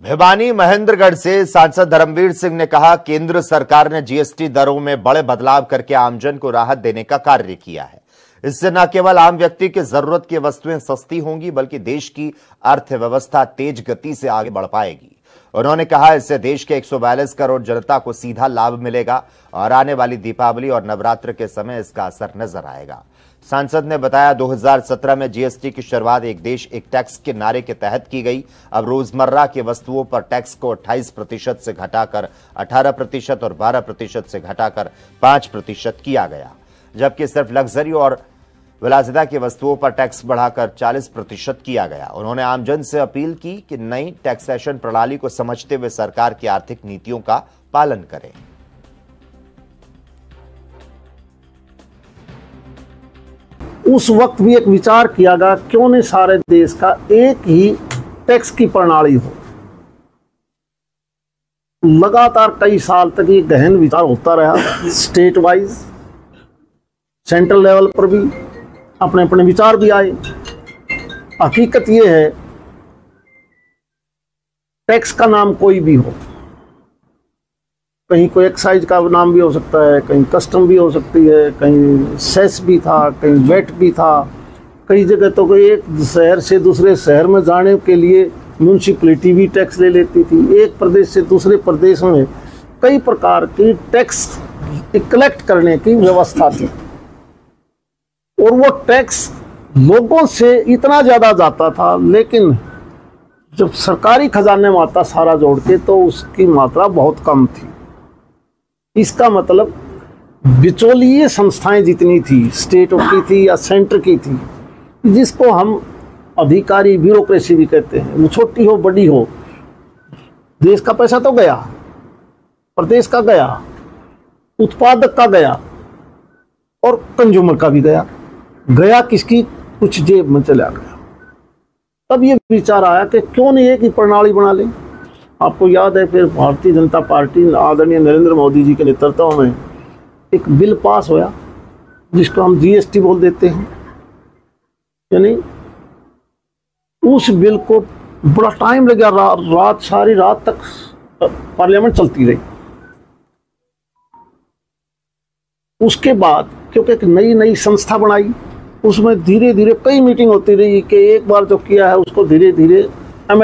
भिवानी महेंद्रगढ़ से सांसद धर्मवीर सिंह ने कहा, केंद्र सरकार ने जीएसटी दरों में बड़े बदलाव करके आमजन को राहत देने का कार्य किया है। इससे न केवल आम व्यक्ति की जरूरत की वस्तुएं सस्ती होंगी, बल्कि देश की अर्थव्यवस्था तेज गति से आगे बढ़ पाएगी। उन्होंने कहा, इससे देश के 142 करोड़ जनता को सीधा लाभ मिलेगा और आने वाली दीपावली और नवरात्र के समय इसका असर नजर आएगा। सांसद ने बताया, 2017 में जीएसटी की शुरुआत एक देश एक टैक्स के नारे के तहत की गई। अब रोजमर्रा की वस्तुओं पर टैक्स को 28% से घटाकर 18% और 12% से घटाकर 5% किया गया, जबकि सिर्फ लग्जरी और विलासिता की वस्तुओं पर टैक्स बढ़ाकर 40% किया गया। उन्होंने आमजन से अपील की कि नई टैक्सेशन प्रणाली को समझते हुए सरकार की आर्थिक नीतियों का पालन करें। उस वक्त भी एक विचार किया गया, क्यों नहीं सारे देश का एक ही टैक्स की प्रणाली हो। लगातार कई साल तक ये गहन विचार होता रहा, स्टेट वाइज, सेंट्रल लेवल पर भी अपने अपने विचार भी आए। हकीकत ये है, टैक्स का नाम कोई भी हो, कहीं कोई एक्साइज का नाम भी हो सकता है, कहीं कस्टम भी हो सकती है, कहीं सेस भी था, कहीं वेट भी था। कई जगह तो कोई एक शहर से दूसरे शहर में जाने के लिए म्यूनसिपैलिटी भी टैक्स ले लेती थी। एक प्रदेश से दूसरे प्रदेश में कई प्रकार की टैक्स कलेक्ट करने की व्यवस्था थी, और वो टैक्स लोगों से इतना ज़्यादा जाता था, लेकिन जब सरकारी खजाने में आता सारा जोड़ के, तो उसकी मात्रा बहुत कम थी। इसका मतलब बिचौलिए संस्थाएं जितनी थी, स्टेट की थी या सेंटर की थी, जिसको हम अधिकारी ब्यूरोक्रेसी भी कहते हैं, वो छोटी हो बड़ी हो, देश का पैसा तो गया, प्रदेश का गया, उत्पादक का गया और कंज्यूमर का भी गया। गया किसकी? कुछ जेब में चला गया। तब ये विचार आया कि क्यों नहीं एक ही प्रणाली बना लें। आपको याद है, फिर भारतीय जनता पार्टी आदरणीय नरेंद्र मोदी जी के नेतृत्व में एक बिल पास होया, जिसको हम जीएसटी बोल देते हैं। यानी उस बिल को बड़ा टाइम लग गया, सारी रात तक पार्लियामेंट चलती रही। उसके बाद क्योंकि एक नई संस्था बनाई, उसमें धीरे धीरे कई मीटिंग होती रही कि एक बार जो किया है उसको धीरे धीरे अमेंड